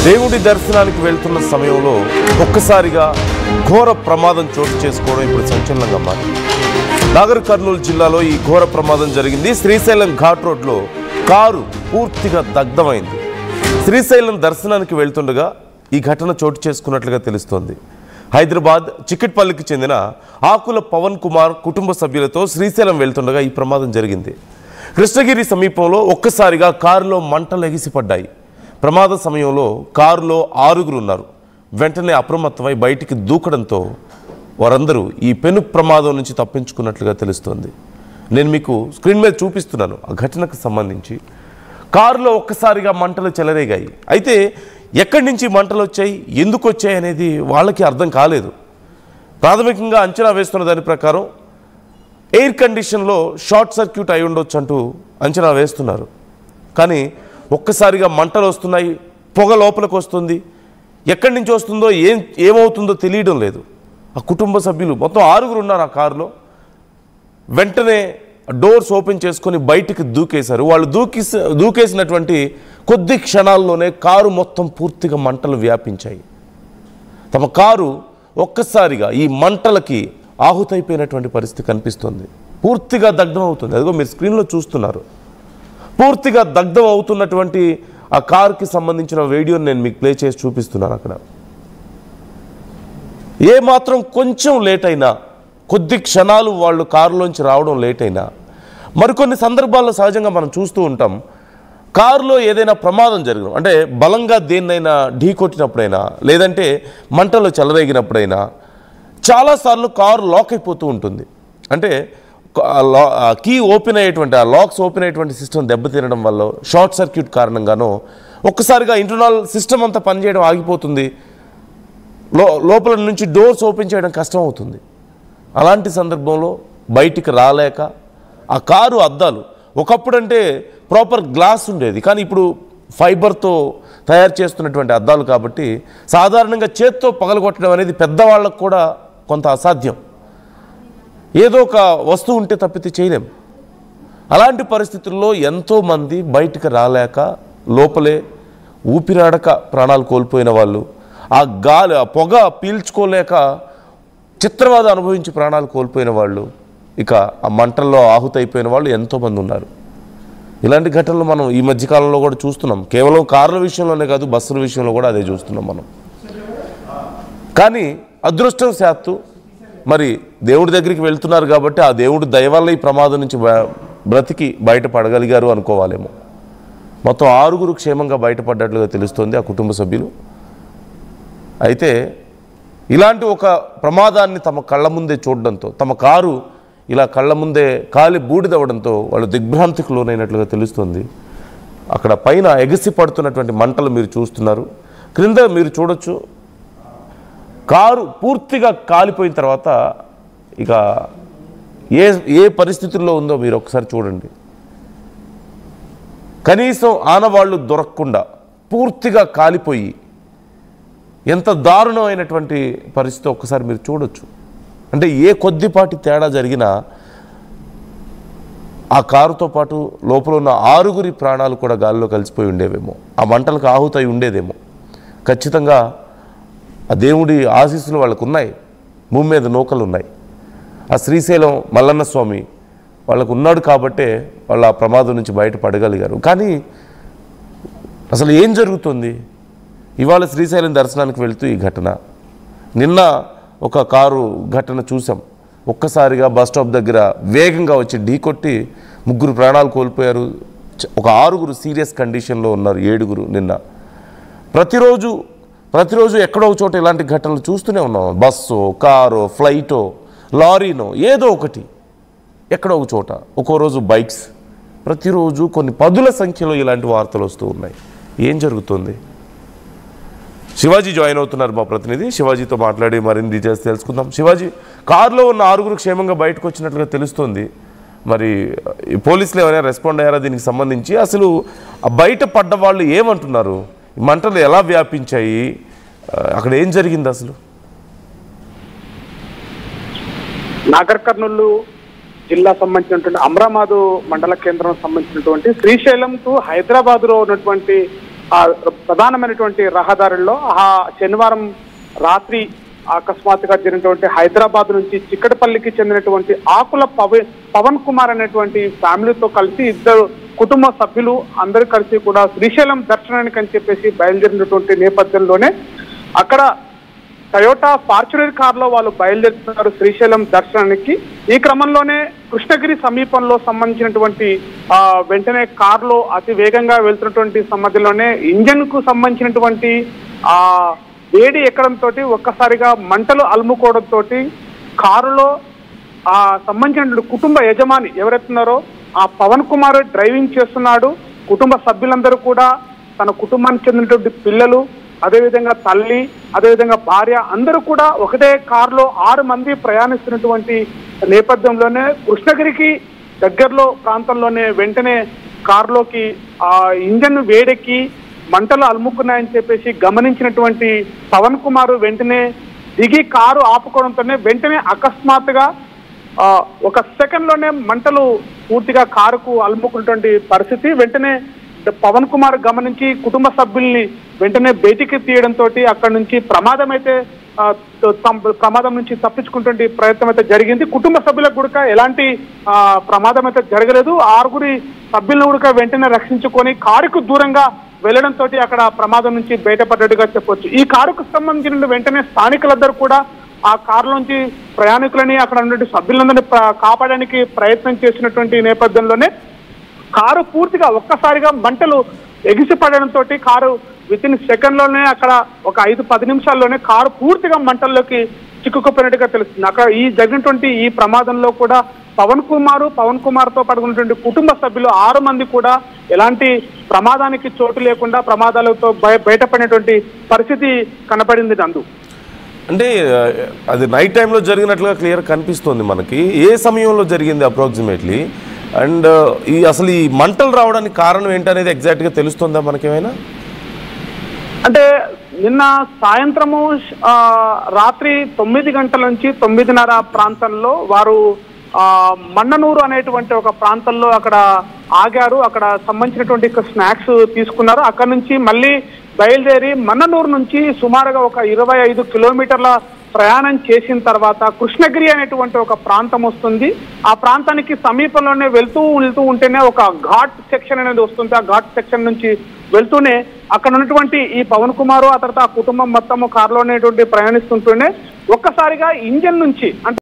దేవుడి దర్శనానికి వెళ్తున్న సమయంలో ఒక్కసారిగా ఘోర ప్రమాదం చోటు చేసుకోవడం ఇప్పుడు సంచలనంగా మారింది. నాగర్ కర్నూలు జిల్లాలో ఈ ఘోర ప్రమాదం జరిగింది. శ్రీశైలం ఘాట్ రోడ్లో కారు పూర్తిగా దగ్ధమైంది. శ్రీశైలం దర్శనానికి వెళ్తుండగా ఈ ఘటన చోటు చేసుకున్నట్లుగా తెలుస్తోంది. హైదరాబాద్ చిక్కట్పల్లికి చెందిన ఆకుల పవన్ కుమార్ కుటుంబ సభ్యులతో శ్రీశైలం వెళ్తుండగా ఈ ప్రమాదం జరిగింది. కృష్ణగిరి సమీపంలో ఒక్కసారిగా కారులో మంటలు ఎగిసిపడ్డాయి. ప్రమాద సమయంలో కారులో 6గురు ఉన్నారు. వెంటనే అప్రమత్తమై బయటికి దూకడంతో వారందరూ ఈ పెను ప్రమాదం నుంచి తప్పించుకున్నట్లుగా తెలుస్తోంది. నేను మీకు స్క్రీన్ మీద చూపిస్తున్నాను ఆ ఘటనకు సంబంధించి. కారులో ఒక్కసారిగా మంటలు చెలరేగాయి. అయితే ఎక్కడి నుంచి మంటలు వచ్చాయి, ఎందుకు వచ్చాయి అనేది వాళ్ళకి అర్థం కాలేదు. ప్రాథమికంగా అంచనా వేస్తున్న దాని ప్రకారం ఎయిర్ కండిషన్లో షార్ట్ సర్క్యూట్ అయి ఉండొచ్చు అంటూ అంచనా వేస్తున్నారు. కానీ ఒక్కసారిగా మంటలు వస్తున్నాయి, పొగ లోపలికి వస్తుంది. ఎక్కడి నుంచి వస్తుందో ఏమవుతుందో తెలియడం లేదు. ఆ కుటుంబ సభ్యులు మొత్తం 6గురు ఉన్నారు ఆ కారులో. వెంటనే డోర్స్ ఓపెన్ చేసుకొని బయటికి దూకేశారు. వాళ్ళు దూకేసినటువంటి కొద్ది క్షణాల్లోనే కారు మొత్తం పూర్తిగా మంటలు వ్యాపించాయి. తమ కారు ఒక్కసారిగా ఈ మంటలకి ఆహుతైపోయినటువంటి పరిస్థితి కనిపిస్తుంది. పూర్తిగా దగ్ధం అవుతుంది. అదిగో మీరు స్క్రీన్లో చూస్తున్నారు. పూర్తిగా దగ్ధం అవుతున్నటువంటి ఆ కారుకి సంబంధించిన వీడియోని నేను మీకు ప్లే చేసి చూపిస్తున్నాను. అక్కడ ఏమాత్రం కొంచెం లేట్ అయినా, కొద్ది క్షణాలు వాళ్ళు కారులోంచి రావడం లేట్ అయినా, మరికొన్ని సందర్భాల్లో సహజంగా మనం చూస్తూ ఉంటాం, కారులో ఏదైనా ప్రమాదం జరగడం అంటే బలంగా దేన్నైనా ఢీ కొట్టినప్పుడైనా, లేదంటే మంటలు చెలరేగినప్పుడైనా చాలాసార్లు కారు లాక్ అయిపోతూ ఉంటుంది. అంటే కీ ఓపెన్ అయ్యేటువంటి, ఆ లాక్స్ ఓపెన్ అయ్యేటువంటి సిస్టమ్ దెబ్బతినడం వల్ల, షార్ట్ సర్క్యూట్ కారణంగానో ఒక్కసారిగా ఇంటర్నల్ సిస్టమ్ అంతా పనిచేయడం ఆగిపోతుంది. లోపల నుంచి డోర్స్ ఓపెన్ చేయడం కష్టం అవుతుంది. అలాంటి సందర్భంలో బయటికి రాలేక ఆ కారు అద్దాలు, ఒకప్పుడంటే ప్రాపర్ గ్లాస్ ఉండేది, కానీ ఇప్పుడు ఫైబర్తో తయారు చేస్తున్నటువంటి అద్దాలు కాబట్టి సాధారణంగా చేత్తో పగలగొట్టడం అనేది పెద్దవాళ్ళకు కూడా కొంత అసాధ్యం. ఏదో ఒక వస్తువు ఉంటే తప్పితే చేయలేం. అలాంటి పరిస్థితుల్లో ఎంతోమంది బయటికి రాలేక లోపలే ఊపిరాడక ప్రాణాలు కోల్పోయిన వాళ్ళు, ఆ గాలి, ఆ పొగ పీల్చుకోలేక చిత్రవాద అనుభవించి ప్రాణాలు కోల్పోయిన వాళ్ళు, ఇక ఆ మంటల్లో ఆహుతైపోయిన వాళ్ళు ఎంతోమంది ఉన్నారు. ఇలాంటి ఘటనలు మనం ఈ మధ్యకాలంలో కూడా చూస్తున్నాం. కేవలం కార్ల విషయంలోనే కాదు, బస్సుల విషయంలో కూడా అదే చూస్తున్నాం మనం. కానీ అదృష్టం శాత్తు మరి దేవుడి దగ్గరికి వెళ్తున్నారు కాబట్టి ఆ దేవుడి దయ వల్ల ఈ ప్రమాదం నుంచి బ్రతికి బయటపడగలిగారు అనుకోవాలేమో. మొత్తం 6గురు క్షేమంగా బయటపడ్డట్లుగా తెలుస్తోంది ఆ కుటుంబ సభ్యులు. అయితే ఇలాంటి ఒక ప్రమాదాన్ని తమ కళ్ళ ముందే చూడడంతో, తమ కారు ఇలా కళ్ళ ముందే కాలి బూడిదవ్వడంతో వాళ్ళు దిగ్భ్రాంతికి లోనైనట్లుగా తెలుస్తుంది. అక్కడ పైన ఎగసి పడుతున్నటువంటి మంటలు మీరు చూస్తున్నారు. క్రింద మీరు చూడొచ్చు, కారు పూర్తిగా కాలిపోయిన తర్వాత ఇక ఏ పరిస్థితుల్లో ఉందో మీరు ఒకసారి చూడండి. కనీసం ఆనవాళ్ళు దొరకకుండా పూర్తిగా కాలిపోయి ఎంత దారుణమైనటువంటి పరిస్థితి ఒక్కసారి మీరు చూడొచ్చు. అంటే ఏ కొద్దిపాటి తేడా జరిగినా ఆ కారుతో పాటు లోపల ఉన్న 6గురి ప్రాణాలు కూడా గాలిలో కలిసిపోయి ఉండేవేమో, ఆ మంటలకు ఆహుతై ఉండేదేమో. ఖచ్చితంగా ఆ దేవుడి ఆశీస్సులు వాళ్ళకు ఉన్నాయి, భూమి మీద నూకలు ఉన్నాయి. ఆ శ్రీశైలం మల్లన్న స్వామి వాళ్ళకు ఉన్నాడు కాబట్టే వాళ్ళు ఆ ప్రమాదం నుంచి బయటపడగలిగారు. కానీ అసలు ఏం జరుగుతుంది? ఇవాళ శ్రీశైలం దర్శనానికి వెళ్తూ ఈ ఘటన, నిన్న ఒక కారు ఘటన చూసాం. ఒక్కసారిగా బస్ స్టాప్ దగ్గర వేగంగా వచ్చి ఢీకొట్టి 3 ప్రాణాలు కోల్పోయారు. ఒక 6గురు సీరియస్ కండిషన్లో ఉన్నారు, 7గురు నిన్న. ప్రతిరోజు ఎక్కడో ఒక చోట ఇలాంటి ఘటనలు చూస్తూనే ఉన్నాం. బస్సో, కారో, ఫ్లైటో, లారీనో ఏదో ఒకటి ఎక్కడో ఒక చోట, ఒక్కో రోజు బైక్స్, ప్రతిరోజు కొన్ని పదుల సంఖ్యలో ఇలాంటి వార్తలు వస్తూ ఉన్నాయి. ఏం జరుగుతుంది? శివాజీ జాయిన్ అవుతున్నారు, మా ప్రతినిధి. శివాజీతో మాట్లాడి మరిన్ని డీటెయిల్స్ తెలుసుకుందాం. శివాజీ, కారులో ఉన్న 6గురు క్షేమంగా బయటకు వచ్చినట్లుగా తెలుస్తోంది. మరి పోలీసులు ఏమైనా రెస్పాండ్ అయ్యారా దీనికి సంబంధించి? అసలు బయట పడ్డ వాళ్ళు ఏమంటున్నారు? మంటలు ఎలా వ్యాపించాయి? అక్కడ ఏం జరిగింది అసలు? నాగర్ కర్నూలు జిల్లా సంబంధించినటువంటి అమ్రాబాదు మండల కేంద్రం సంబంధించినటువంటి శ్రీశైలం టు హైదరాబాద్ లో ఉన్నటువంటి ఆ ప్రధానమైనటువంటి రహదారుల్లో ఆ శనివారం రాత్రి అకస్మాత్తుగా జరిగినటువంటి హైదరాబాద్ నుంచి చిక్కడపల్లికి చెందినటువంటి ఆకుల పవన్ కుమార్ అనేటువంటి ఫ్యామిలీతో కలిసి ఇద్దరు కుటుంబ సభ్యులు అందరూ కలిసి కూడా శ్రీశైలం దర్శనానికి అని చెప్పేసి బయలుదేరినటువంటి నేపథ్యంలోనే అక్కడ టయోటా ఫార్చునర్ కారులో వాళ్ళు బయలుదేరుతున్నారు శ్రీశైలం దర్శనానికి. ఈ క్రమంలోనే కృష్ణగిరి సమీపంలో సంబంధించినటువంటి వెంటనే కారులో అతి వేగంగా వెళ్తున్నటువంటి సమయంలోనే ఇంజన్ కు సంబంధించినటువంటి వేడి ఎక్కడంతో ఒక్కసారిగా మంటలు అలుముకోవడంతో కారులో సంబంధించినటువంటి కుటుంబ యజమాని ఎవరైతున్నారో ఆ పవన్ కుమార్ డ్రైవింగ్ చేస్తున్నాడు. కుటుంబ సభ్యులందరూ కూడా తన కుటుంబానికి చెందినటువంటి పిల్లలు, అదేవిధంగా తల్లి, అదేవిధంగా భార్య అందరూ కూడా ఒకటే కారులో 6 మంది ప్రయాణిస్తున్నటువంటి నేపథ్యంలోనే కృష్ణగిరికి దగ్గరలో ప్రాంతంలోనే వెంటనే కారులోకి ఇంజన్ వేడెక్కి మంటలు అలుముకున్నాయని చెప్పేసి గమనించినటువంటి పవన్ కుమార్ వెంటనే దిగి కారు ఆపుకోవడంతోనే వెంటనే అకస్మాత్తుగా ఒక సెకండ్ లోనే మంటలు పూర్తిగా కారుకు అలుముకున్నటువంటి పరిస్థితి. వెంటనే పవన్ కుమార్ గమనించి కుటుంబ సభ్యుల్ని వెంటనే బయటికి తీయడంతో అక్కడి నుంచి ప్రమాదం నుంచి తప్పించుకున్నటువంటి ప్రయత్నం అయితే జరిగింది. కుటుంబ సభ్యులకు కూడా ఎలాంటి ప్రమాదం అయితే జరగలేదు. 6 సభ్యులను కూడా వెంటనే రక్షించుకొని కారుకు దూరంగా వెళ్లడంతో అక్కడ ప్రమాదం నుంచి బయటపడ్డట్టుగా చెప్పొచ్చు. ఈ కారుకు సంబంధించిన వెంటనే స్థానికులందరూ కూడా ఆ కారులోంచి ప్రయాణికులని అక్కడ ఉన్నటువంటి సభ్యులందరినీ కాపాడడానికి ప్రయత్నం చేసినటువంటి నేపథ్యంలోనే కారు పూర్తిగా ఒక్కసారిగా మంటలు ఎగిసిపడడంతో కారు వితిన్ సెకండ్ లోనే అక్కడ ఒక 5-10 నిమిషాల్లోనే కారు పూర్తిగా మంటల్లోకి చిక్కుకుపోయినట్టుగా తెలుస్తుంది. అక్కడ ఈ జరిగినటువంటి ఈ ప్రమాదంలో కూడా పవన్ కుమార్ తో పడుకున్నటువంటి కుటుంబ సభ్యులు 6 మంది కూడా ఎలాంటి ప్రమాదానికి చోటు లేకుండా ప్రమాదాలతో బయటపడినటువంటి పరిస్థితి కనపడింది. నందు అంటే అది నైట్ టైంలో జరిగినట్లుగా క్లియర్ కనిపిస్తుంది మనకి. ఏ సమయంలో జరిగింది అప్రాక్సిమేట్లీ? అండ్ అసలు ఈ మంటలు రావడానికి కారణం ఏంటనేది ఎగ్జాక్ట్గా తెలుస్తుందా మనకేమైనా? అంటే నిన్న సాయంత్రము రాత్రి 9 గంటల నుంచి 9:30 ప్రాంతంలో వారు మన్ననూరు అనేటువంటి ఒక ప్రాంతంలో అక్కడ ఆగారు. అక్కడ సంబంధించినటువంటి స్నాక్స్ తీసుకున్నారు. అక్కడ నుంచి మళ్ళీ బయలుదేరి మన్ననూరు నుంచి సుమారుగా ఒక 25 కిలోమీటర్ల ప్రయాణం చేసిన తర్వాత కృష్ణగిరి అనేటువంటి ఒక ప్రాంతం వస్తుంది. ఆ ప్రాంతానికి సమీపంలోనే వెళ్తూ ఉంటేనే ఒక ఘాట్ సెక్షన్ అనేది వస్తుంది. ఆ ఘాట్ సెక్షన్ నుంచి వెళ్తూనే అక్కడ ఉన్నటువంటి ఈ పవన్ కుమార్ ఆ తర్వాత ఆ కుటుంబం మొత్తము కారులోనేటువంటి ప్రయాణిస్తుంటేనే ఒక్కసారిగా ఇంజన్ నుంచి అంటే